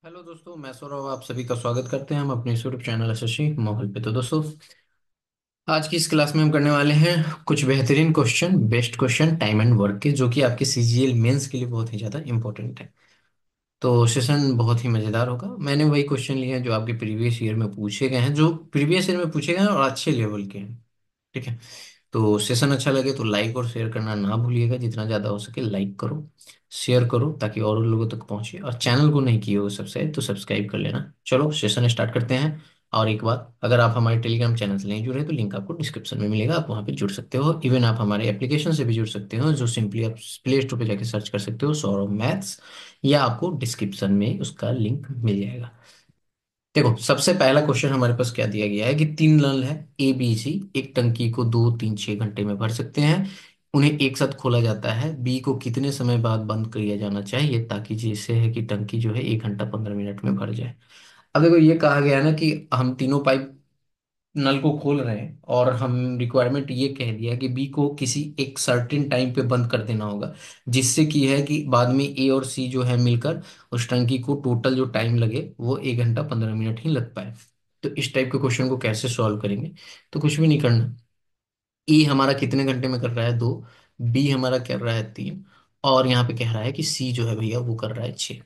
Hello दोस्तों, मैं सौरभ आप सभी का स्वागत करते हैं हम अपने यूट्यूब चैनल यशस्वी माहौल पे। तो दोस्तों, आज की इस क्लास में हम करने वाले हैं कुछ बेहतरीन question, best question time and work के, जो कि आपके सीजीएल मेंस के लिए बहुत ही ज़्यादा इंपॉर्टेंट है। तो सेशन बहुत ही मज़ेदार होगा। मैंने वही क्वेश्चन लिए हैं जो आपके प्रीवियस ईयर में पूछे गए हैं, जो प्रीवियस ईयर में पूछे गए हैं और अच्छे लेवल के हैं। ठीक है। तो सेशन अच्छा लगे तो लाइक और शेयर करना ना भूलिएगा। जितना ज़्यादा हो सके लाइक करो, शेयर करो, ताकि और लोगों तक पहुंचे। और चैनल को नहीं किए हो सब्सक्राइब तो सब्सक्राइब कर लेना। चलो सेशन स्टार्ट करते हैं। और एक बात, अगर आप हमारे टेलीग्राम चैनल से नहीं जुड़े तो लिंक आपको डिस्क्रिप्शन में मिलेगा, आप वहाँ पे जुड़ सकते हो। इवन आप हमारे एप्लीकेशन से भी जुड़ सकते हो, जो सिंपली आप प्ले स्टोर पे जाके सर्च कर सकते हो सौरभ मैथ्स, या आपको डिस्क्रिप्शन में उसका लिंक मिल जाएगा। देखो, सबसे पहला क्वेश्चन हमारे पास क्या दिया गया है कि तीन नल है ए बी सी, एक टंकी को 2 3 6 घंटे में भर सकते हैं। उन्हें एक साथ खोला जाता है। बी को कितने समय बाद बंद किया जाना चाहिए, ताकि जैसे है कि टंकी जो है 1 घंटा 15 मिनट में भर जाए। अब देखो, ये कहा गया है ना कि हम तीनों पाइप नल को खोल रहे हैं, और हम रिक्वायरमेंट ये कह दिया कि बी को किसी एक सर्टेन टाइम पे बंद कर देना होगा, जिससे कि है कि बाद में ए और सी जो है मिलकर उस टंकी को टोटल जो टाइम लगे वो 1 घंटा 15 मिनट ही लग पाए। तो इस टाइप के क्वेश्चन को कैसे सॉल्व करेंगे? तो कुछ भी नहीं करना। ई हमारा कितने घंटे में कर रहा है? 2। बी हमारा कर रहा है 3। और यहाँ पे कह रहा है कि सी जो है भैया वो कर रहा है 6।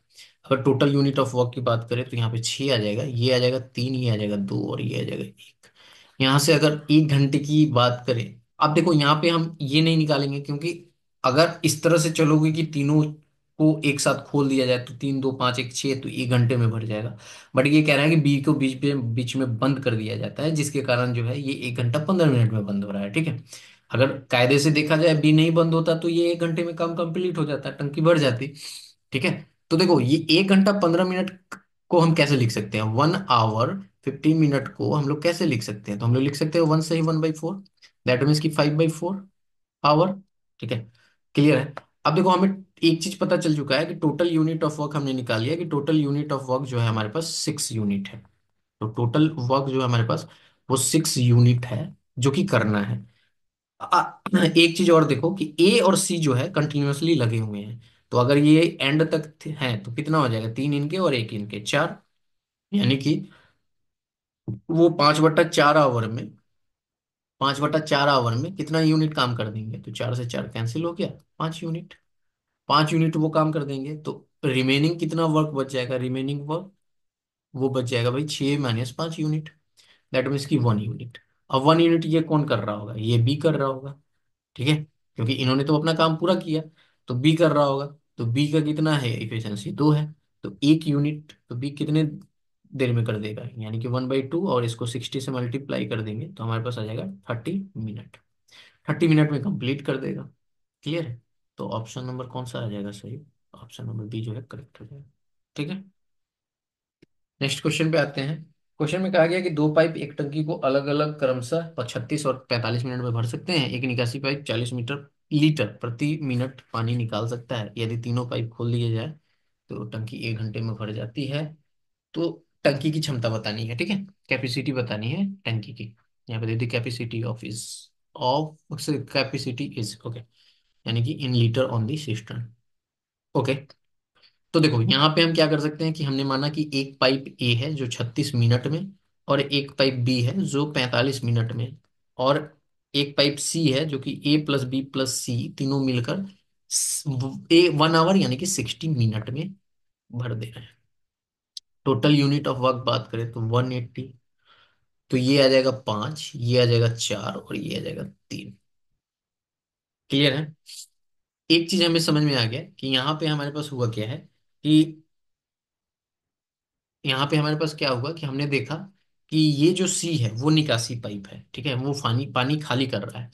अगर टोटल यूनिट ऑफ वर्क की बात करें तो यहाँ पे 6 आ जाएगा, ये आ जाएगा 3, ये आ जाएगा 2, और ये आ जाएगा 1। यहाँ से अगर 1 घंटे की बात करें, अब देखो यहाँ पे हम ये नहीं निकालेंगे, क्योंकि अगर इस तरह से चलोगे कि तीनों को एक साथ खोल दिया जाए तो 3 2 5 1 6, तो 1 घंटे में भर जाएगा। बट ये कह रहा है कि बी को बीच में बंद कर दिया जाता है, जिसके कारण जो है ये 1 घंटा 15 मिनट में बंद हो रहा है। ठीक है। अगर कायदे से देखा जाए बी नहीं बंद होता तो ये 1 घंटे में काम कंप्लीट हो जाता, टंकी भर जाती। ठीक है। तो देखो, ये 1 घंटा 15 मिनट को हम कैसे लिख सकते हैं? 1 आवर 15 मिनट को हम लोग कैसे लिख सकते हैं? तो हम लोग लिख सकते हैं 1 से ही 1/4, दैट मीन्स की 5/4 आवर। ठीक है। क्लियर है। अब देखो, हमें एक चीज पता चल चुका है कि टोटल यूनिट ऑफ वर्क हमने निकाल लिया, कि टोटल यूनिट ऑफ वर्क जो है हमारे पास 6 यूनिट है। तो टोटल वर्क जो है हमारे पास वो 6 यूनिट है, जो कि करना है। एक चीज और देखो कि ए और सी जो है कंटिन्यूअसली लगे हुए हैं। तो अगर ये एंड तक हैं तो कितना हो जाएगा? 3 इनके और 1 इनके, 4। यानी कि वो 5/4 आवर में, 5/4 आवर में कितना यूनिट काम कर देंगे? तो 4 से 4 कैंसिल हो गया, 5 यूनिट। 5 यूनिट वो काम कर देंगे, तो रिमेनिंग कितना वर्क बच जाएगा? रिमेनिंग वर्क वो बच जाएगा भाई 6 - 5 यूनिट, दैट मीन्स की 1 यूनिट। अब 1 यूनिट ये कौन कर रहा होगा? ये बी कर रहा होगा। ठीक है। क्योंकि इन्होंने तो अपना काम पूरा किया, तो बी कर रहा होगा। तो बी का कितना है? इफिशियंसी 2 है। तो 1 यूनिट तो बी कितने देर में कर देगा? यानी कि 1/2, और इसको 60 से मल्टीप्लाई कर देंगे तो हमारे पास आ जाएगा 30 मिनट। 30 मिनट में कंप्लीट कर देगा। क्लियर है। तो ऑप्शन नंबर कौन सा आ जाएगा सही? ऑप्शन नंबर बी जो है करेक्ट हो जाएगा। ठीक है। नेक्स्ट क्वेश्चन पे आते हैं। क्वेश्चन में कहा गया कि दो पाइप एक टंकी को अलग अलग क्रमशः 36 और 45 मिनट में भर सकते हैं। एक निकासी पाइप 40 लीटर प्रति मिनट पानी निकाल सकता है। यदि तीनों पाइप खोल दिए जाए तो टंकी 1 घंटे में भर जाती है। तो टंकी की क्षमता बतानी है। ठीक है। कैपेसिटी बतानी है टंकी की। यहाँ पे दे दी capacity of capacity is okay, यानी कि in litre on the system. Okay. तो देखो, यहाँ पे हम क्या कर सकते हैं कि हमने माना कि एक पाइप ए है जो 36 मिनट में, और एक पाइप बी है जो 45 मिनट में, और एक पाइप सी है जो कि ए प्लस बी प्लस सी तीनों मिलकर 1 आवर यानी कि 60 मिनट में भर दे रहे हैं। टोटल यूनिट ऑफ वर्क बात करें तो 180। तो ये आ जाएगा 5, ये आ जाएगा 4, और ये आ जाएगा 3। क्लियर है। एक चीज हमें समझ में आ गया कि यहाँ पे हमारे पास हुआ क्या है, कि यहाँ पे हमारे पास क्या हुआ कि हमने देखा कि ये जो सी है वो निकासी पाइप है। ठीक है। वो पानी पानी खाली कर रहा है।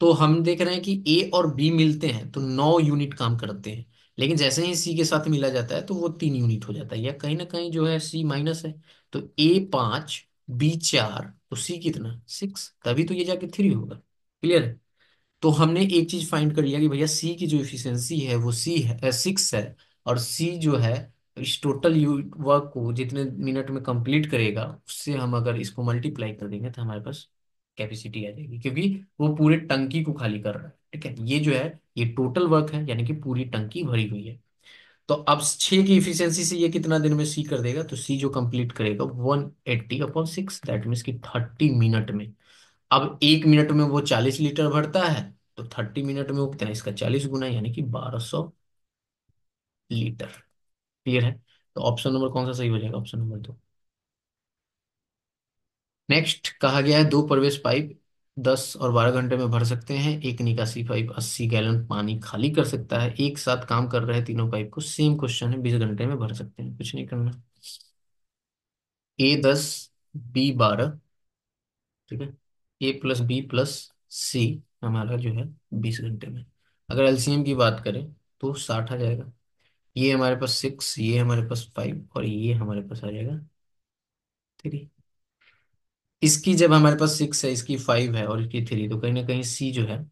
तो हम देख रहे हैं कि ए और बी मिलते हैं तो 9 यूनिट काम करते हैं। लेकिन जैसे ही सी के साथ मिला जाता है तो वो 3 यूनिट हो जाता है, या कहीं ना कहीं जो है सी माइनस है। तो A 5, B 4, तो सी कितना? 6, तभी तो ये जाके 3 होगा। क्लियर है। तो हमने एक चीज फाइंड कर लिया कि भैया सी की जो इफिशियंसी है वो सी है 6 है। और सी जो है इस टोटल वर्क को जितने मिनट में कंप्लीट करेगा, उससे हम अगर इसको मल्टीप्लाई कर देंगे तो हमारे पास कैपेसिटी आ जाएगी, क्योंकि वो पूरे टंकी को खाली कर रहा है। ठीक है। ये जो है ये टोटल वर्क है, यानी कि पूरी टंकी भरी हुई है। तो अब 6 की इफिशियंसी से ये कितना देर में सी कर देगा, तो सी जो कंप्लीट करेगा 180/6, दैट मीन्स कि 30 मिनट में। अब 1 मिनट में वो 40 लीटर भरता है, तो 30 मिनट में वो कितना, इसका 40 गुना, यानी कि 1200 लीटर। क्लियर है? तो ऑप्शन नंबर कौन सा सही हो जाएगा? Option number 2। नेक्स्ट कहा गया है, दो प्रवेश पाइप 10 और 12 घंटे में भर सकते हैं, एक निकासी पाइप 80 गैलन पानी खाली कर सकता है, एक साथ काम कर रहे तीनों पाइप को, सेम क्वेश्चन है, 20 घंटे में भर सकते हैं। कुछ नहीं करना। A 10, B 12, ठीक है, A+B+C हमारा जो है 20 घंटे में। अगर एलसीएम की बात करें तो 60 आ जाएगा। ये हमारे पास 6, ये हमारे पास 5, और ये हमारे पास आ जाएगा 3। इसकी जब हमारे पास 6 है, इसकी 5 है और इसकी 3, तो कहीं ना कहीं सी जो है,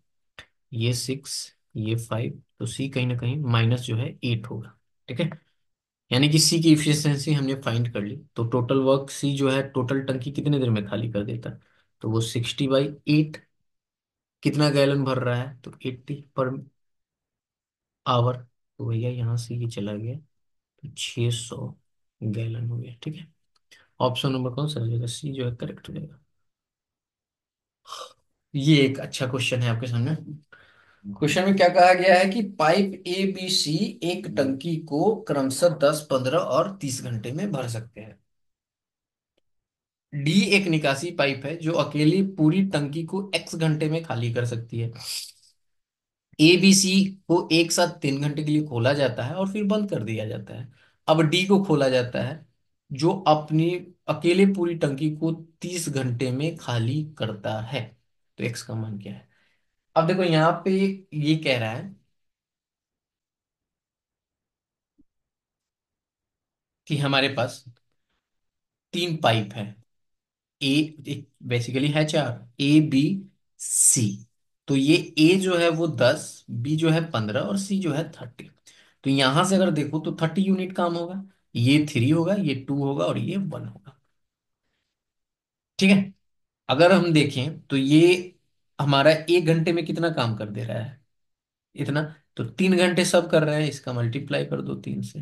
ये 6, ये 5, तो सी कहीं ना कहीं माइनस जो है 8 होगा। ठीक है, यानी कि सी की इफिशियंसी हमने फाइंड कर ली। तो टोटल वर्क सी जो है, टोटल टंकी कितने देर में खाली कर देता है, तो वो 60/8। कितना गैलन भर रहा है, तो 80 पर आवर। तो भैया यहाँ से ये चला गया, तो 600 गैलन हो गया। ठीक है, ऑप्शन नंबर कौन सा हो जाएगा? सी जो है करेक्ट हो जाएगा। ये एक अच्छा क्वेश्चन है आपके सामने। क्वेश्चन में क्या कहा गया है कि पाइप ए बी सी एक टंकी को क्रमशः 10, 15 और 30 घंटे में भर सकते हैं। डी एक निकासी पाइप है जो अकेली पूरी टंकी को एक्स घंटे में खाली कर सकती है। ए बी सी को एक साथ 3 घंटे के लिए खोला जाता है और फिर बंद कर दिया जाता है। अब डी को खोला जाता है, जो अपनी अकेले पूरी टंकी को 30 घंटे में खाली करता है। तो एक्स का मान क्या है? अब देखो यहाँ पे ये कह रहा है कि हमारे पास 3 पाइप है। ए बेसिकली है 4, A B C। तो ये ए जो है वो 10, बी जो है 15 और सी जो है 30। तो यहां से अगर देखो तो 30 यूनिट काम होगा, ये 3 होगा, ये 2 होगा और ये 1 होगा। ठीक है, अगर हम देखें तो ये हमारा 1 घंटे में कितना काम कर दे रहा है, इतना। तो 3 घंटे सब कर रहे हैं, इसका मल्टीप्लाई कर दो 3 से,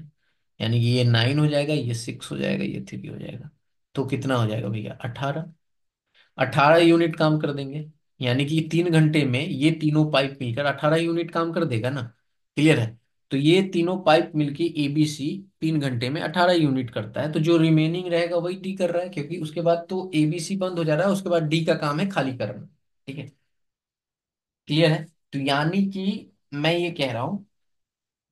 यानी कि ये 9 हो जाएगा, ये 6 हो जाएगा, ये 3 हो जाएगा। तो कितना हो जाएगा भैया? 18 यूनिट काम कर देंगे। यानी कि 3 घंटे में ये तीनों पाइप मिलकर 18 यूनिट काम कर देगा ना। क्लियर है? तो ये तीनों पाइप मिलके ABC 3 घंटे में 18 यूनिट करता है, तो जो रिमेनिंग रहेगा वही डी कर रहा है, क्योंकि उसके बाद तो ABC बंद हो जा रहा है, उसके बाद डी का काम है खाली करना। ठीक है, क्लियर है? तो यानी कि मैं ये कह रहा हूं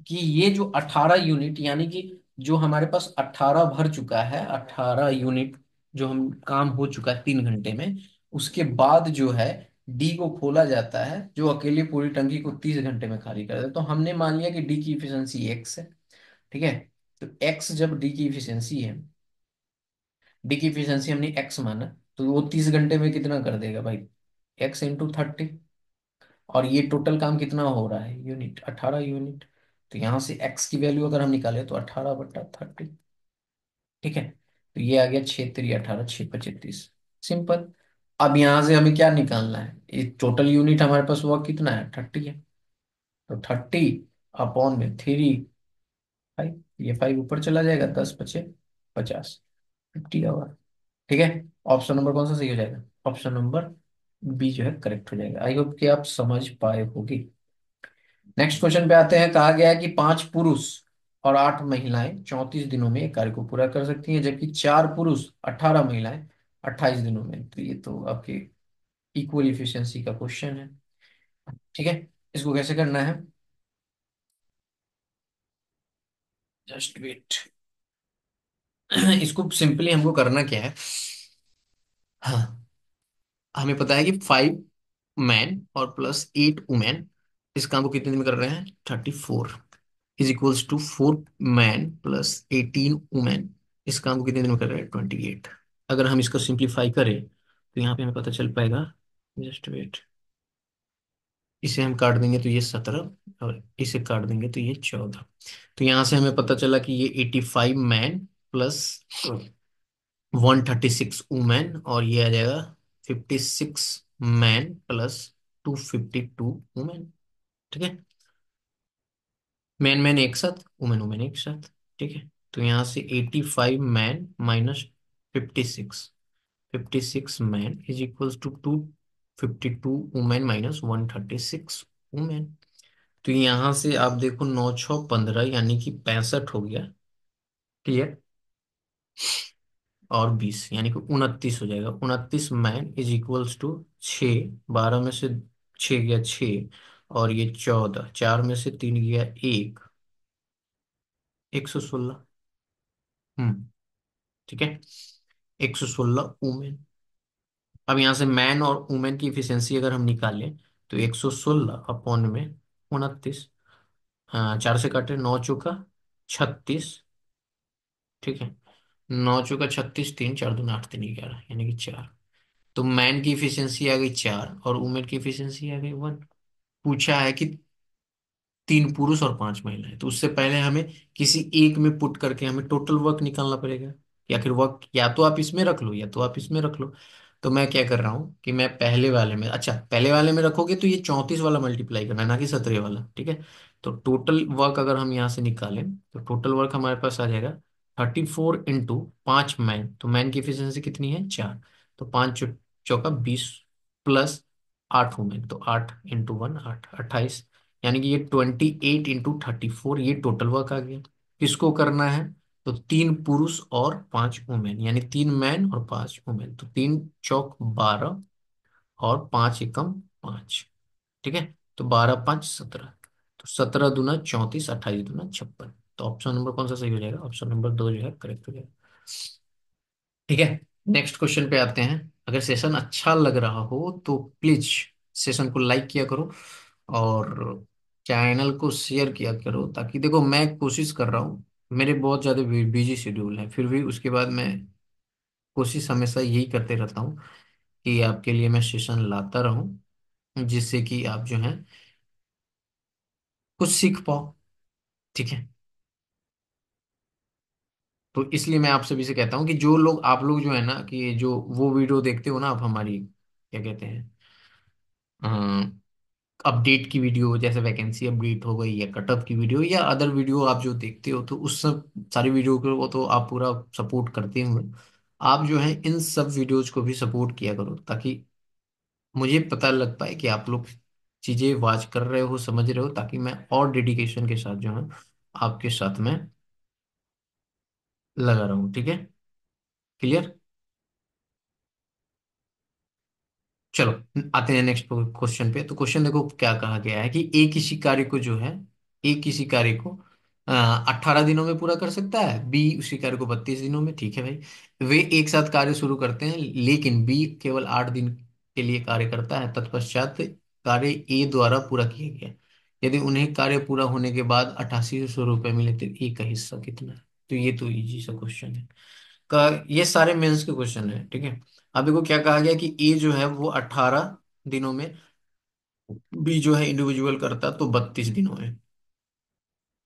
कि ये जो 18 यूनिट, यानी कि जो हमारे पास 18 भर चुका है, 18 यूनिट जो हम काम हो चुका है 3 घंटे में, उसके बाद जो है डी को खोला जाता है, जो अकेले पूरी टंकी को 30 घंटे में खाली कर देता है। तो हमने मान लिया कि डी की इफिशियंसी एक्स है। ठीक है, तो एक्स जब डी की इफिशियंसी है, डी की इफिशियंसी हमने एक्स माना, तो वो 30 घंटे में कितना कर देगा भाई? x × 30। और ये टोटल काम कितना हो रहा है यूनिट? 18 यूनिट। तो यहां से x की वैल्यू अगर हम निकाले तो 18/30। ठीक है, तो ये आ गया 6×3 = 18, 6×5 = 30। सिंपल। अब यहां से हमें क्या निकालना है? ये टोटल यूनिट हमारे पास हुआ कितना है? 30 है। तो 30/3, 5, ये 5 ऊपर चला जाएगा, 10×5 = 50, 50 आवर। ठीक है, ऑप्शन नंबर कौन सा सही हो जाएगा? ऑप्शन नंबर बी जो है करेक्ट हो जाएगा। आई होप कि आप समझ पाए होगी। नेक्स्ट क्वेश्चन पे आते हैं। कहा गया है कि 5 पुरुष और 8 महिलाएं 34 दिनों में एक कार्य को पूरा कर सकती हैं, जबकि 4 पुरुष, 18 महिलाएं 28 दिनों में। तो ये तो आपके इक्वल इफिशियंसी का क्वेश्चन है। ठीक है, इसको कैसे करना है? Just wait. इसको सिंपली हमको करना क्या है? हाँ, हमें पता है कि 5 मैन और +8 वुमेन इस काम को कितने दिन में कर रहे हैं? 34 is equals to 4 man +18 women इस काम को कितने दिन में कर रहे हैं? 28। अगर हम इसको सिंप्लीफाई करें तो यहाँ पे हमें पता चल पाएगा। जस्ट वेट, इसे हम काट देंगे तो ये 17, और इसे काट देंगे तो ये 14। तो यहाँ से हमें पता चला कि ये 85 मैन +136 वुमेन, और ये आ जाएगा 56 मैन +252 वुमेन। ठीक है, मैन मैन एक साथ, वुमेन वुमेन एक साथ। ठीक है, तो यहाँ से 85 man minus 56, 56 man is equals to 252 women minus 136 women. तो यहाँ से आप देखो 9 6 15 यानी कि 65 हो गया। क्लियर। और 20 यानी कि 29 हो जाएगा। 29 मैन इज इक्वल्स टू 6, 12 में से 6 गया 6, और ये 14, 4 में से 3 गया 1, 116। हम्म। ठीक है, 116 वुमेन। अब यहाँ से मैन और वुमेन की इफिशियंसी अगर हम निकालें, तो 116 अपॉन में 29। हाँ, 4 से काटे, 9 चौका 36। ठीक है, 9 चौका 36, 3 4 दूना 8 3 11 यानी कि 4। तो मैन की इफिशियंसी आ गई 4 और वुमेन की इफिशियंसी आ गई 1। पूछा है कि 3 पुरुष और 5 महिलाएं, तो उससे पहले हमें किसी एक में पुट करके हमें टोटल वर्क निकालना पड़ेगा। या फिर वर्क या तो आप इसमें रख लो या तो आप इसमें रख लो। तो मैं क्या कर रहा हूँ कि मैं पहले वाले में, अच्छा पहले वाले में रखोगे तो ये 34 वाला मल्टीप्लाई करना है, ना कि 17 वाला। ठीक है, तो टोटल वर्क अगर हम यहाँ से निकालें तो टोटल वर्क हमारे पास आ जाएगा 34 इंटू 5 मैन। तो मैन की एफिशिएंसी कितनी है, 4। तो 5 चौका 20 प्लस 8 वुमेन, तो 8 इंटू 1 8, 28। यानी कि ये 28 इंटू 34 ये टोटल वर्क आ गया। किसको करना है, तो 3 पुरुष और 5 वुमेन, यानी 3 मैन और 5 वुमेन। तो 3 चौक 12 और 5 एकम 5। ठीक है, तो 12 5 17। तो 17 दूना 34, 28 दूना 56। तो ऑप्शन नंबर कौन सा सही हो जाएगा, ऑप्शन नंबर 2 जो है करेक्ट हो जाएगा। ठीक है, नेक्स्ट क्वेश्चन पे आते हैं। अगर सेशन अच्छा लग रहा हो तो प्लीज सेशन को लाइक किया करो और चैनल को शेयर किया करो, ताकि देखो मैं कोशिश कर रहा हूँ, मेरे बहुत ज़्यादा बिजी शेड्यूल है, फिर भी उसके बाद मैं कोशिश हमेशा यही करते रहता हूँ कि आपके लिए मैं सेशन लाता रहूँ, जिससे कि आप जो है कुछ सीख पाओ। ठीक है, तो इसलिए मैं आप सभी से कहता हूँ कि जो लोग आप लोग जो है ना, कि जो वो वीडियो देखते हो ना आप हमारी, क्या कहते हैं, अपडेट की वीडियो, जैसे वैकेंसी अपडेट हो गई या कटअप की वीडियो या अदर वीडियो आप जो देखते हो, तो उस सब सारी वीडियो को वो तो आप पूरा सपोर्ट करते हो। आप जो है इन सब वीडियोज को भी सपोर्ट किया करो, ताकि मुझे पता लग पाए कि आप लोग चीजें वॉच कर रहे हो, समझ रहे हो, ताकि मैं और डेडिकेशन के साथ जो है आपके साथ में लगा रहूं। ठीक है, क्लियर। चलो आते हैं नेक्स्ट क्वेश्चन पे। तो क्वेश्चन देखो क्या कहा गया है कि एक किसी कार्य को जो है, एक किसी कार्य को 18 दिनों में पूरा कर सकता है, बी उसी कार्य को 32 दिनों में। ठीक है भाई, वे एक साथ कार्य शुरू करते हैं, लेकिन बी केवल 8 दिन के लिए कार्य करता है, तत्पश्चात कार्य ए द्वारा पूरा किया गया। यदि उन्हें कार्य पूरा होने के बाद 8800 रुपये मिले तो ए का हिस्सा कितना है। तो ये तो इजी सा क्वेश्चन है, का ये सारे मेंस के क्वेश्चन है। ठीक है, अब देखो क्या कहा गया कि ए जो है वो 18 दिनों में, बी जो है इंडिविजुअल करता तो 32 दिनों में।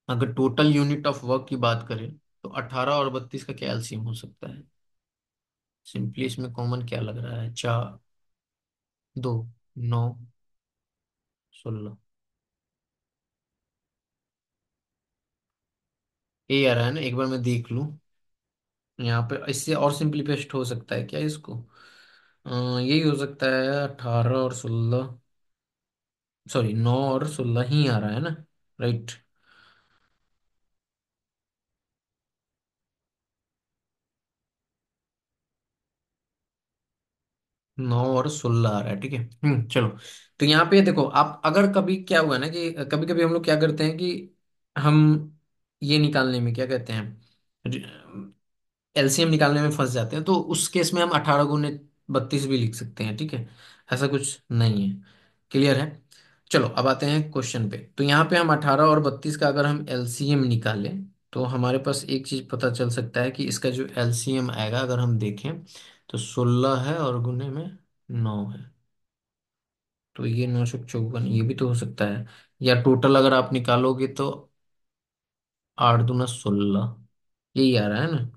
अगर टोटल यूनिट ऑफ वर्क की बात करें तो 18 और 32 का क्या एलसीएम हो सकता है। सिंपली इसमें कॉमन क्या लग रहा है, 4 2 9 16। ए आ रहा है ना, एक बार मैं देख लूं यहाँ पे, इससे और सिंपलीफाइड हो सकता है क्या इसको। यही हो सकता है, 18 और 16, सॉरी 9 और 16 ही आ रहा है ना, राइट। 9 और 16 आ रहा है। ठीक है, चलो। तो यहाँ पे देखो, आप अगर कभी क्या हुआ ना कि कभी कभी हम लोग क्या करते हैं कि हम ये निकालने में क्या कहते हैं, एलसीएम निकालने में फंस जाते हैं, तो उस केस में हम 18 गुने 32 भी लिख सकते हैं। ठीक है, ऐसा कुछ नहीं है। क्लियर है। चलो अब आते हैं क्वेश्चन पे। तो यहाँ पे हम 18 और 32 का अगर हम एलसीएम निकालें, तो हमारे पास एक चीज पता चल सकता है कि इसका जो एलसीएम आएगा, अगर हम देखें तो 16 है और गुने में 9 है। तो ये 954 ये भी तो हो सकता है। या टोटल अगर आप निकालोगे तो 8 दूना 16, यही आ रहा है ना।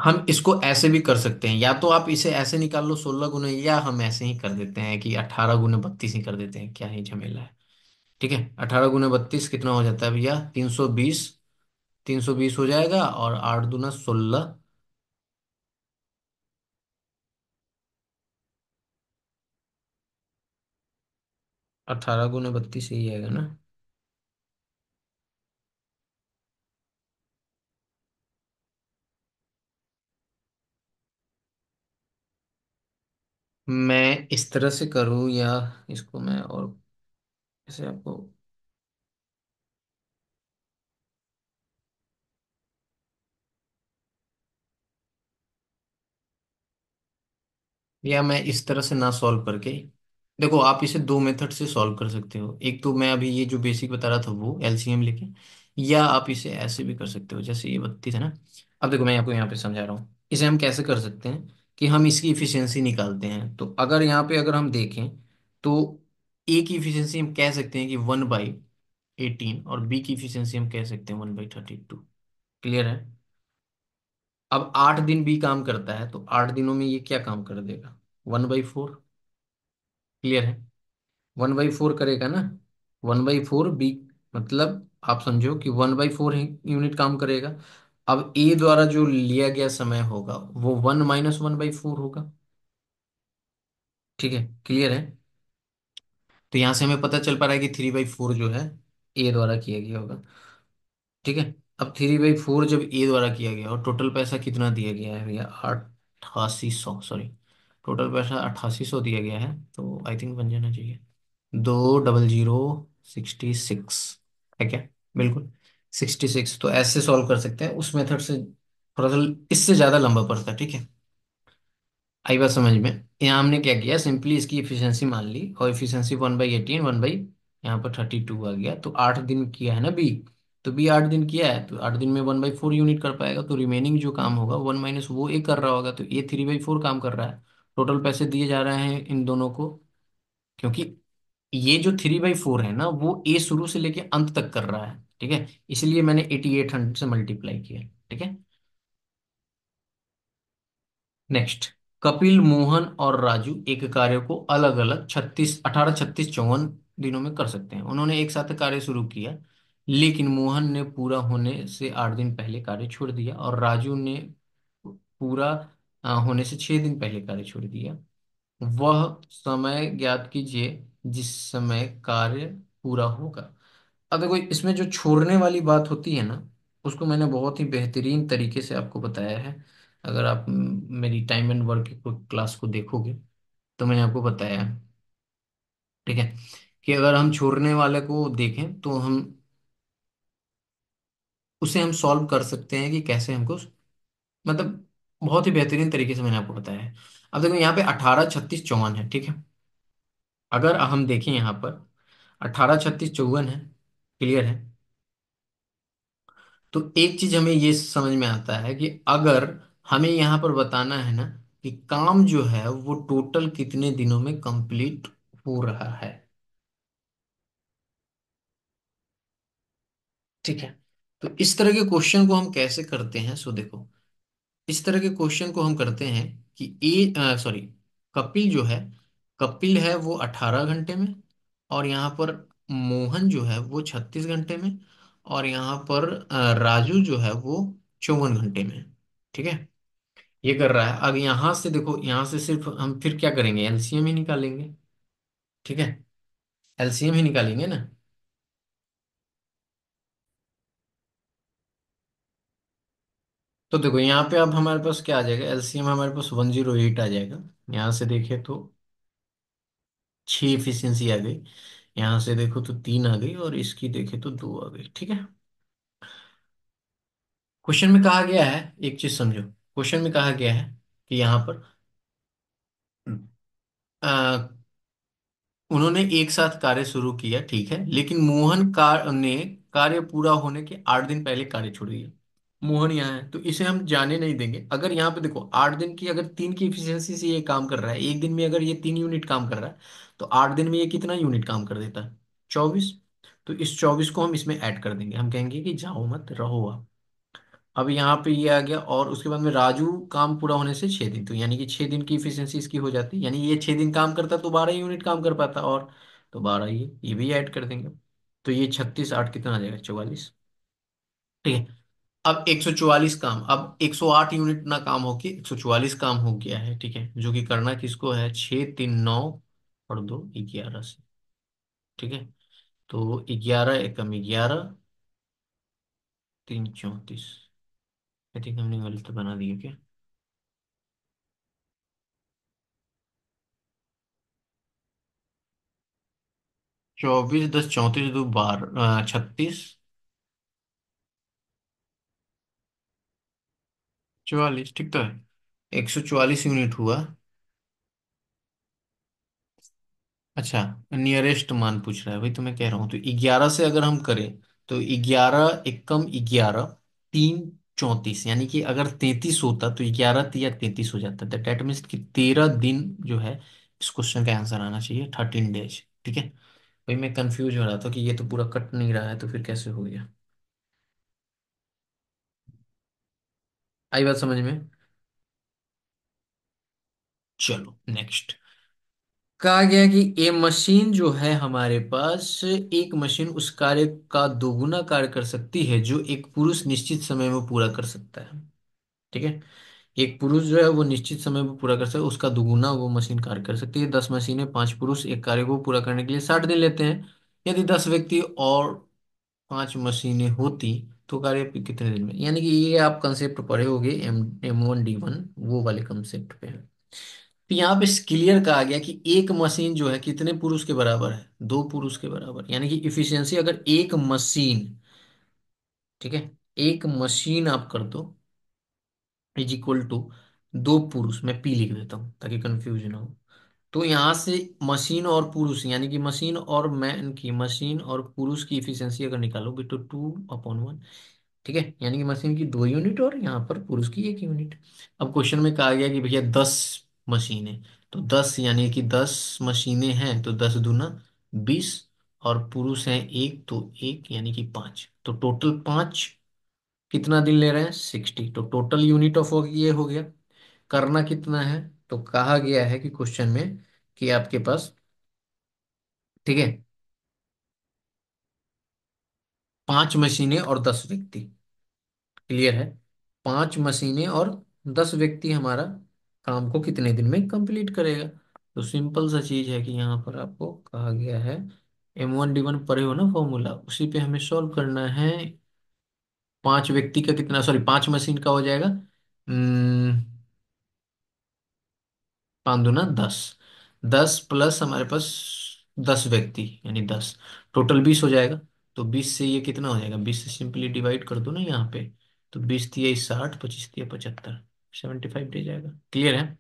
हम इसको ऐसे भी कर सकते हैं, या तो आप इसे ऐसे निकाल लो 16 गुने, या हम ऐसे ही कर देते हैं कि 18 गुने 32 ही कर देते हैं, क्या ही झमेला है। ठीक है, 18 गुने 32 कितना हो जाता है भैया? 320। 320 हो जाएगा, और 8 दूना 16। 18 गुने 32 यही आएगा ना? मैं इस तरह से करूँ, या इसको मैं और कैसे आपको, या मैं इस तरह से ना सॉल्व करके, देखो आप इसे दो मेथड से सॉल्व कर सकते हो। एक तो मैं अभी ये जो बेसिक बता रहा था वो एलसीएम लेके, या आप इसे ऐसे भी कर सकते हो, जैसे ये 32 है ना। अब देखो मैं आपको यहाँ पे समझा रहा हूँ, इसे हम कैसे कर सकते हैं कि हम इसकी इफिशियंसी निकालते हैं। तो अगर यहाँ पे अगर हम देखें, तो ए की इफिशियंसी हम कह सकते हैं कि 1/18, और बी की इफिशियंसी हम कह सकते हैं 1/32। क्लियर है? अब 8 दिन बी काम करता है, तो 8 दिनों में ये क्या काम कर देगा? 1/4। क्लियर है? 1/4 करेगा ना। 1/4 बी, मतलब आप समझो कि 1/4 यूनिट काम करेगा। अब ए द्वारा जो लिया गया समय होगा वो 1 - 1/4 होगा। ठीक है, क्लियर है? तो यहां से हमें पता चल पा रहा है कि 3/4 जो है ए द्वारा किया गया होगा। ठीक है। अब 3/4 जब ए द्वारा किया गया और टोटल पैसा कितना दिया गया है भैया? 8800, सॉरी, टोटल पैसा 8800 दिया गया है, तो आई थिंक बन जाना चाहिए 20066। है क्या? बिल्कुल 66। तो ऐसे सॉल्व कर सकते हैं, उस मेथड से थोड़ा सा इससे ज्यादा लंबा पड़ता है। ठीक है, आई बात समझ में? यहाँ हमने क्या किया, सिंपली इसकी इफिशियंसी मान ली, और इफिशियंसी 1/18, 1 बाई यहाँ पर 32 आ गया। तो 8 दिन किया है ना बी, तो बी 8 दिन किया है, तो 8 दिन में 1/4 यूनिट कर पाएगा। तो रिमेनिंग जो काम होगा 1 माइनस वो ए कर रहा होगा, तो ए 3/4 काम कर रहा है। टोटल पैसे दिए जा रहे हैं इन दोनों को, क्योंकि ये जो 3/4 है ना वो ए शुरू से लेके अंत तक कर रहा है। ठीक है, इसलिए मैंने 8800 से मल्टीप्लाई किया। ठीक है, नेक्स्ट, कपिल, मोहन और राजू एक कार्य को अलग अलग 36 18 36 54 दिनों में कर सकते हैं। उन्होंने एक साथ कार्य शुरू किया, लेकिन मोहन ने पूरा होने से 8 दिन पहले कार्य छोड़ दिया, और राजू ने पूरा होने से 6 दिन पहले कार्य छोड़ दिया। वह समय ज्ञात कीजिए जिस समय कार्य पूरा होगा। अब देखो इसमें जो छोड़ने वाली बात होती है ना, उसको मैंने बहुत ही बेहतरीन तरीके से आपको बताया है। अगर आप मेरी टाइम एंड वर्क क्लास को देखोगे, तो मैंने आपको बताया है। ठीक है, कि अगर हम छोड़ने वाले को देखें तो हम उसे हम सॉल्व कर सकते हैं कि कैसे हमको, मतलब बहुत ही बेहतरीन तरीके से मैंने आपको बताया है। अब देखो यहाँ पे 18 36 54 है। ठीक है, अगर हम देखें यहाँ पर 18 36 54 है। क्लियर है? तो एक चीज हमें ये समझ में आता है कि अगर हमें यहाँ पर बताना है ना कि काम जो है वो टोटल कितने दिनों में कंप्लीट हो रहा है। ठीक है, तो इस तरह के क्वेश्चन को हम कैसे करते हैं? सो देखो, इस तरह के क्वेश्चन को हम करते हैं कि ए सॉरी, कपिल जो है, कपिल है वो 18 घंटे में, और यहाँ पर मोहन जो है वो 36 घंटे में, और यहाँ पर राजू जो है वो 54 घंटे में। ठीक है, ये कर रहा है। अब यहाँ से देखो, यहाँ से सिर्फ हम फिर क्या करेंगे, एलसीएम ही निकालेंगे। ठीक है, एलसीएम ही निकालेंगे ना। तो देखो यहाँ पे अब हमारे पास क्या आ जाएगा, एलसीएम हमारे पास 108 आ जाएगा। यहाँ से देखे तो 6 एफिशिएंसी आ गई, यहाँ से देखो तो 3 आ गई, और इसकी देखे तो 2 आ गई। ठीक है, क्वेश्चन में कहा गया है, एक चीज समझो, क्वेश्चन में कहा गया है कि यहाँ पर उन्होंने एक साथ कार्य शुरू किया, ठीक है, लेकिन मोहन ने कार्य पूरा होने के 8 दिन पहले कार्य छोड़ दिया। मोहन यहाँ है, तो इसे हम जाने नहीं देंगे। अगर यहाँ पे देखो 8 दिन की, अगर 3 की इफिशियंसी से ये काम कर रहा है, एक दिन में अगर ये 3 यूनिट काम कर रहा है, तो 8 दिन में ये कितना यूनिट काम कर देता है? 24। तो इस 24 को हम इसमें ऐड कर देंगे, हम कहेंगे कि जाओ मत, रहो आप। अब यहाँ पे ये आ गया, और उसके बाद में राजू काम पूरा होने से 6 दिन, तो यानी कि 6 दिन की इफिशियंसी इसकी हो जाती, यानी ये 6 दिन काम करता तो 12 यूनिट काम कर पाता, और तो 12 ये भी ऐड कर देंगे। तो ये 36, 8 कितना आ जाएगा, 44। ठीक है। अब 144 काम, अब 108 यूनिट ना काम हो के 144 काम हो गया है। ठीक है, जो कि करना किसको है, 6, 3, 9 और 2, 11 से। ठीक है, तो 11 एकम 11, 3, 34। आई थिंक हमने गलत बना दिया क्या। 24, 10, 34, 2, 12, 36, 44, ठीक तो है। 144 यूनिट हुआ। अच्छा, नियरेस्ट मान पूछ रहा है भाई, तो मैं कह रहा हूँ तो 11 से अगर हम करें तो 11, 1 कम 11, 3, 34, यानी कि अगर 33 होता तो 11 या 33 हो जाता था। डेट मीन्स कि 13 दिन जो है इस क्वेश्चन का आंसर आना चाहिए, 13 डेज। ठीक है भाई, मैं कंफ्यूज हो रहा था कि ये तो पूरा कट नहीं रहा है, तो फिर कैसे हो गया। आई बात समझ में। चलो नेक्स्ट। कहा गया कि ए मशीन जो है हमारे पास, एक मशीन उस कार्य का दोगुना कार्य कर सकती है जो एक पुरुष निश्चित समय में पूरा कर सकता है। ठीक है, एक पुरुष जो है वो निश्चित समय में पूरा कर सकता है, उसका दोगुना वो मशीन कार्य कर सकती है। 10 मशीनें, 5 पुरुष एक कार्य को पूरा करने के लिए 60 दिन लेते हैं। यदि 10 व्यक्ति और 5 मशीनें होती तो कार्य कितने दिन में, यानी कि ये आप कंसेप्ट पढ़े होगे, M1D1 वो वाले कंसेप्ट पे है। तो यहाँ पे क्लियर कहा गया कि एक मशीन जो है कितने पुरुष के बराबर है, 2 पुरुष के बराबर, यानी कि इफिशियंसी अगर एक मशीन, ठीक है, एक मशीन आप कर दो इज इक्वल टू 2 पुरुष, मैं पी लिख देता हूँ ताकि कंफ्यूज ना हो। तो यहाँ से मशीन और पुरुष, यानी कि मशीन और मैन की, मशीन और पुरुष की इफिशियंसी अगर निकालोगे तो 2/1। ठीक है, यानी कि मशीन की 2 यूनिट और यहाँ पर पुरुष की 1 यूनिट। अब क्वेश्चन में कहा गया कि भैया 10 मशीनें, तो 10 यानी कि 10 मशीनें हैं तो 10 दूना 20, और पुरुष हैं एक, तो एक यानी कि 5, तो टोटल 5 कितना दिन ले रहे हैं, 60। तो टोटल यूनिट ऑफ वर्क ये हो गया। करना कितना है, तो कहा गया है कि क्वेश्चन में कि आपके पास, ठीक है, 5 मशीनें और 10 व्यक्ति। क्लियर है, 5 मशीनें और 10 व्यक्ति हमारा काम को कितने दिन में कंप्लीट करेगा। तो सिंपल सा चीज है कि यहाँ पर आपको कहा गया है, M1D1 पढ़े हो ना फॉर्मूला, उसी पे हमें सॉल्व करना है। 5 व्यक्ति का कितना, सॉरी 5 मशीन का हो जाएगा, 5 दूना 10, 10 प्लस हमारे पास 10 व्यक्ति यानी 10, टोटल 20 हो जाएगा। तो 20 से ये कितना हो जाएगा, 20 से सिंपली डिवाइड कर दो ना यहाँ पे, तो 20 × 3 = 60, 25 × 3 = 75, 75 जाएगा। क्लियर है।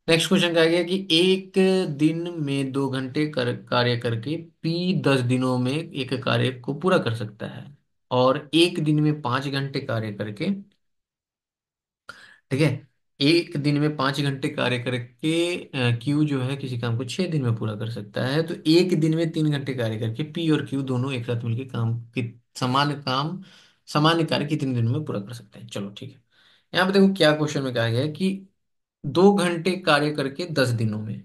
नेक्स्ट क्वेश्चन कहा गया कि एक दिन में 2 घंटे कार्य करके पी 10 दिनों में एक कार्य को पूरा कर सकता है, और एक दिन में 5 घंटे कार्य करके, ठीक है, एक दिन में 5 घंटे कार्य करके क्यू जो है किसी काम को 6 दिन में पूरा कर सकता है। तो एक दिन में 3 घंटे कार्य करके पी और क्यू दोनों एक साथ मिलकर सामान्य कार्य कितने दिन में पूरा कर सकते हैं। चलो ठीक है, यहाँ पे देखो क्या क्वेश्चन में कहा गया है कि 2 घंटे कार्य करके 10 दिनों में,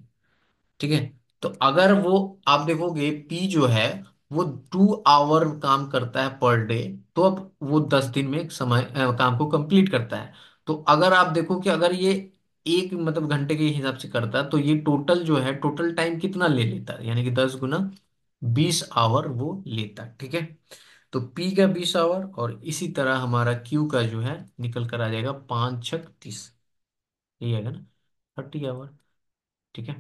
ठीक है, तो अगर वो, आप देखोगे पी जो है वो 2 आवर काम करता है पर डे, तो अब वो 10 दिन में काम को कंप्लीट करता है। तो अगर आप देखो कि अगर ये एक मतलब घंटे के हिसाब से करता है, तो ये टोटल जो है टोटल टाइम कितना ले लेता है, यानी कि 10 गुना 20 आवर वो लेता है। ठीक है, तो पी का 20 आवर, और इसी तरह हमारा क्यू का जो है निकल कर आ जाएगा 5×6 = 30, यही आएगा ना, 30 आवर। ठीक है,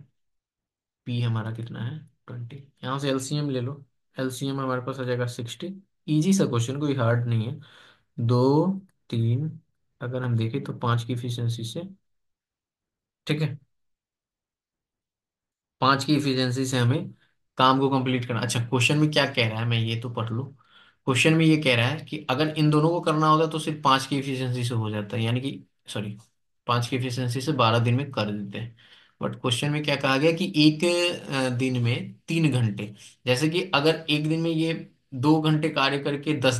पी हमारा कितना है, 20। यहाँ से एलसीएम ले लो, एलसीएम हमारे पास आ जाएगा 60। इजी सा क्वेश्चन, कोई हार्ड नहीं है। 2, 3, अगर हम देखें तो 5 की इफिशियंसी से, ठीक है, 5 की इफिशियंसी से हमें काम को कंप्लीट करना। अच्छा, क्वेश्चन में क्या कह रहा है, मैं ये तो पढ़ लूँ। क्वेश्चन में ये कह रहा है कि अगर इन दोनों को करना होगा तो सिर्फ 5 की इफिशियंसी से हो जाता है, यानी कि सॉरी 5 की इफिशियंसी से 12 दिन में कर देते हैं। बट क्वेश्चन में क्या कहा गया कि एक दिन में 3 घंटे, जैसे कि अगर एक दिन में ये 2 घंटे कार्य करके 10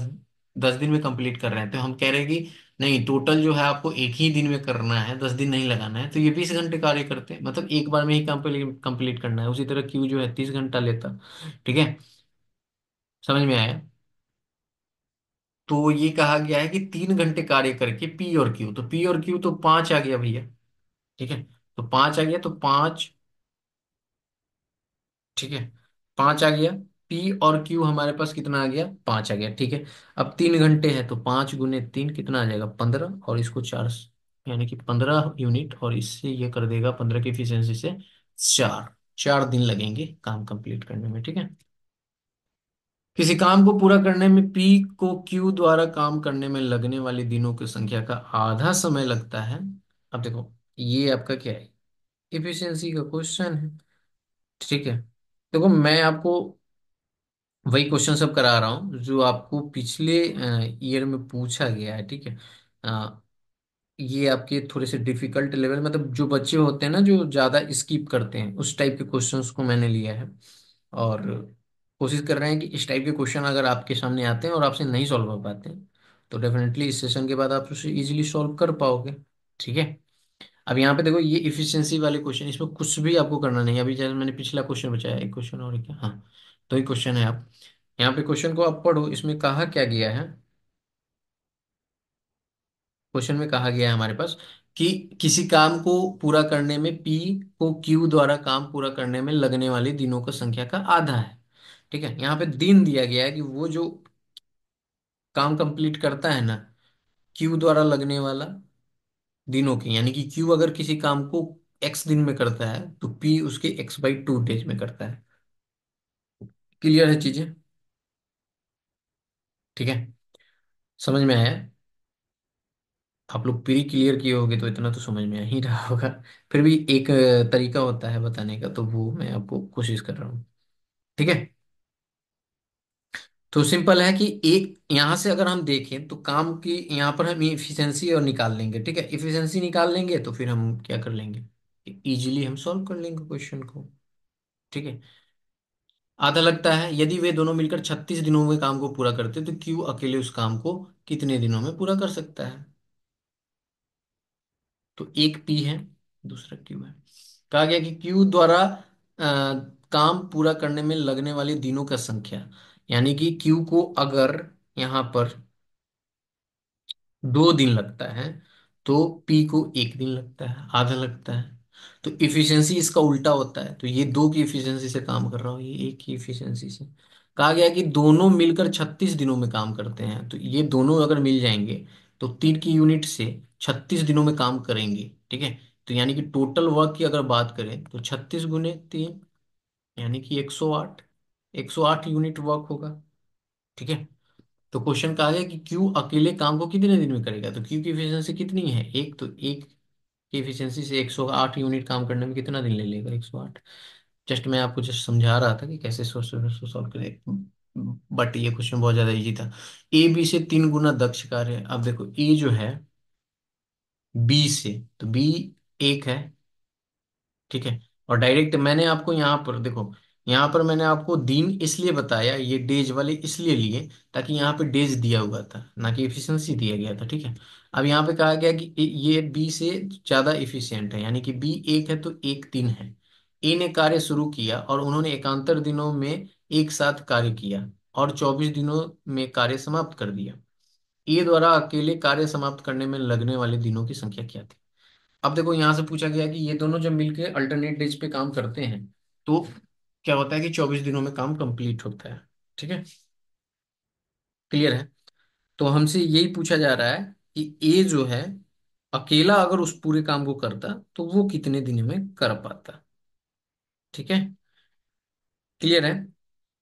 10 दिन में कंप्लीट कर रहे हैं, तो हम कह रहे हैं कि नहीं, टोटल जो है आपको एक ही दिन में करना है, 10 दिन नहीं लगाना है, तो ये 20 घंटे कार्य करते हैं, मतलब एक बार में ही कंप्लीट करना है। उसी तरह क्यू जो है 30 घंटा लेता। ठीक है, समझ में आया? तो ये कहा गया है कि 3 घंटे कार्य करके पी और क्यू, तो पी और क्यू तो 5 आ गया भैया। ठीक है, तो 5 आ गया, तो 5। ठीक है, 5 आ गया। पी और क्यू हमारे पास कितना आ गया? 5 आ गया। ठीक है, अब 3 घंटे है, तो 5 × 3 कितना आ जाएगा? 15, और इसको 4, यानी कि 15 यूनिट, और इससे ये कर देगा 15 की इफिशियंसी से 4। 4 दिन लगेंगे काम कंप्लीट करने में। ठीक है, किसी काम को पूरा करने में पी को क्यू द्वारा काम करने में लगने वाली दिनों की संख्या का आधा समय लगता है। अब देखो, ये आपका क्या है? इफिशियंसी का क्वेश्चन है। ठीक है, देखो मैं आपको वही क्वेश्चन सब करा रहा हूँ जो आपको पिछले ईयर में पूछा गया है। ठीक है, अ, ये आपके थोड़े से डिफिकल्ट लेवल, मतलब जो बच्चे होते हैं ना जो ज्यादा स्किप करते हैं, उस टाइप के क्वेश्चंस को मैंने लिया है। और कोशिश कर रहे हैं कि इस टाइप के क्वेश्चन अगर आपके सामने आते हैं और आपसे नहीं सॉल्व हो पाते हैं, तो डेफिनेटली इस सेशन के बाद आप उसे इजीली सॉल्व कर पाओगे। ठीक है, अब यहाँ पे देखो, ये इफिशियंसी वाले क्वेश्चन, इसमें कुछ भी आपको करना नहीं है। अभी जैसे मैंने पिछला क्वेश्चन बचाया, एक क्वेश्चन और है क्या? हाँ, तो ही क्वेश्चन है। आप यहाँ पे क्वेश्चन को आप पढ़ो, इसमें कहा क्या गया है? क्वेश्चन में कहा गया है हमारे पास कि किसी काम को पूरा करने में पी को क्यू द्वारा काम पूरा करने में लगने वाली दिनों की संख्या का आधा है। ठीक है, यहाँ पे दिन दिया गया है कि वो जो काम कंप्लीट करता है ना, क्यू द्वारा लगने वाला दिनों की, यानी कि क्यू अगर किसी काम को एक्स दिन में करता है, तो पी उसके x/2 डेज में करता है। क्लियर है चीजें? ठीक है, समझ में आया? आप लोग प्री क्लियर किए होगे तो इतना तो समझ में आ ही रहा होगा। फिर भी एक तरीका होता है बताने का, तो वो मैं आपको कोशिश कर रहा हूँ। ठीक है, तो सिंपल है कि एक यहां से अगर हम देखें तो काम की यहाँ पर हम इफिशियंसी और निकाल लेंगे। ठीक है, इफिशियंसी निकाल लेंगे तो फिर हम क्या कर लेंगे? इजीली हम सॉल्व कर लेंगे क्वेश्चन को। ठीक है, आधा लगता है, यदि वे दोनों मिलकर 36 दिनों में काम को पूरा करते तो क्यू अकेले उस काम को कितने दिनों में पूरा कर सकता है? तो एक पी है, दूसरा क्यू है। कहा गया कि क्यू द्वारा काम पूरा करने में लगने वाले दिनों का संख्या, यानी कि क्यू को अगर यहां पर 2 दिन लगता है, तो पी को एक दिन लगता है, आधा लगता है। तो इफिशियंसी इसका उल्टा होता है, तो ये 2 की इफिशियंसी से काम कर रहा हूँ, ये 1 की इफिशियंसी से। कहा गया कि दोनों मिलकर 36 दिनों में काम करते हैं, तो ये दोनों अगर मिल जाएंगे तो 3 की यूनिट से 36 दिनों में काम करेंगे। ठीक है, तो यानी कि टोटल वर्क की अगर बात करें तो 36 × 3, यानी कि 108। 108 यूनिट वर्क होगा। ठीक है, तो क्वेश्चन कहा गया कि क्यू अकेले काम को कितने दिन में करेगा, तो क्यू की इफिशियंसी कितनी है? एक, तो एक की इफिशियंसी से 108 यूनिट काम करने में कितना दिन ले लेगा? 108। जस्ट मैं आपको जस्ट समझा रहा था कि कैसे सॉल्व करें, बट ये क्वेश्चन बहुत ज्यादा इजी था। ए बी से 3 गुना दक्ष कार्य है। अब देखो, ए जो है बी से, तो बी एक है। ठीक है, और डायरेक्ट मैंने आपको यहाँ पर देखो, यहाँ पर मैंने आपको दिन इसलिए बताया, ये डेज वाले इसलिए लिए ताकि यहाँ पे डेज दिया हुआ था, ना कि एफिशिएंसी दिया गया था। ठीक है, अब यहाँ पे कहा गया कि ये बी से ज्यादा इफिशियंट है, यानी कि बी एक है तो एक दिन है। ए ने कार्य शुरू किया और उन्होंने एकांतर दिनों में एक साथ कार्य किया और 24 दिनों में कार्य समाप्त कर दिया। ए द्वारा अकेले कार्य समाप्त करने में लगने वाले दिनों की संख्या क्या थी? अब देखो, यहां से पूछा गया कि ये दोनों जब मिलके अल्टरनेट डेज पे काम करते हैं, तो क्या होता है कि 24 दिनों में काम कंप्लीट होता है। ठीक है, क्लियर है? तो हमसे यही पूछा जा रहा है कि ए जो है अकेला अगर उस पूरे काम को करता तो वो कितने दिन में कर पाता। ठीक है, क्लियर है?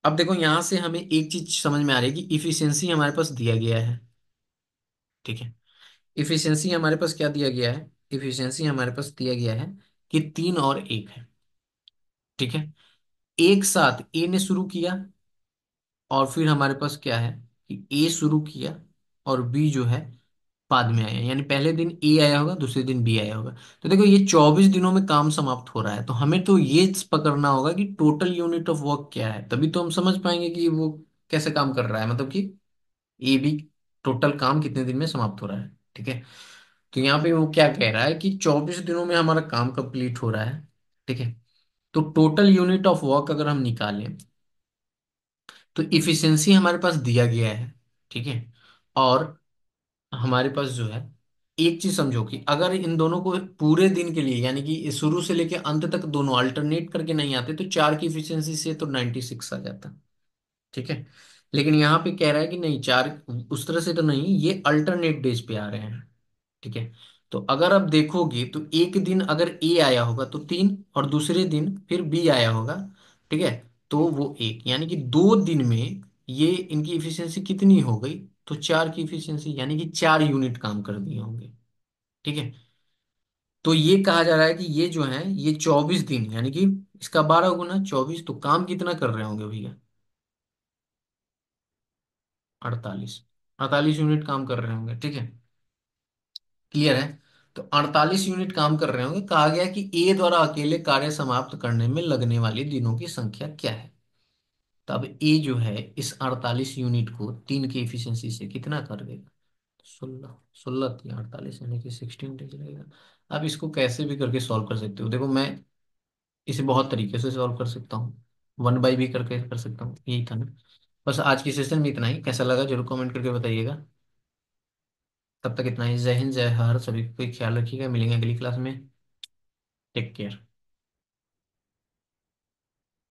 अब देखो, यहां से हमें एक चीज समझ में आ रही है कि इफिशियंसी हमारे पास दिया गया है। ठीक है, इफिशियंसी हमारे पास क्या दिया गया है? इफिशियंसी हमारे पास दिया गया है कि 3 और 1 है। ठीक है, एक साथ ए ने शुरू किया, और फिर हमारे पास क्या है कि ए शुरू किया और बी जो है बाद में आया, यानी पहले दिन ए आया होगा, दूसरे दिन बी आया होगा। तो देखो, ये 24 दिनों में काम समाप्त हो रहा है, तो हमें तो ये पकड़ना होगा कि टोटल यूनिट ऑफ वर्क क्या है, तभी तो हम समझ पाएंगे कि वो कैसे काम कर रहा है, मतलब कि ए बी। टोटल काम कितने दिन में समाप्त हो रहा है। ठीक है। तो यहाँ पे वो क्या कह रहा है कि 24 दिनों में हमारा काम कंप्लीट हो रहा है। ठीक है। तो टोटल यूनिट ऑफ वर्क अगर हम निकालें तो इफिशिएंसी हमारे पास दिया गया है। ठीक है। और हमारे पास जो है, एक चीज समझो कि अगर इन दोनों को पूरे दिन के लिए यानी कि शुरू से लेके अंत तक दोनों अल्टरनेट करके नहीं आते तो 4 की इफिशियंसी से तो 96 आ जाता। ठीक है। लेकिन यहाँ पे कह रहा है कि नहीं, 4 उस तरह से तो नहीं, ये अल्टरनेट डेज पे आ रहे हैं। ठीक है। तो अगर आप देखोगे तो एक दिन अगर ए आया होगा तो 3, और दूसरे दिन फिर बी आया होगा। ठीक है। तो वो एक, यानी कि 2 दिन में ये इनकी इफिशियंसी कितनी हो गई, तो 4 की इफिशियंसी, यानी कि 4 यूनिट काम कर दिए होंगे। ठीक है। तो ये कहा जा रहा है कि ये जो है ये 24 दिन, यानी कि इसका 12 गुना 24, तो काम कितना कर रहे होंगे भैया? 48। 48 यूनिट काम कर रहे होंगे। ठीक है। क्लियर है। तो 48 यूनिट काम कर रहे होंगे। कहा गया कि ए द्वारा अकेले कार्य समाप्त करने में लगने वाली दिनों की संख्या क्या है। तब ए जो है इस 48 यूनिट को 3 की एफिशिएंसी से कितना कर देगा? 16। 16 × 48 यानी कि 16 डेज लगेगा। आप इसको कैसे भी करके सॉल्व कर सकते हो। देखो मैं इसे बहुत तरीके से सॉल्व कर सकता हूँ, 1/भी करके कर सकता हूँ, यही था ना। बस आज की सेशन में इतना ही। कैसा लगा जरूर कमेंट करके बताइएगा। तब तक इतना ही। जय हिंद, जय हर, सभी को ख्याल रखिएगा। मिलेंगे अगली क्लास में। Take care.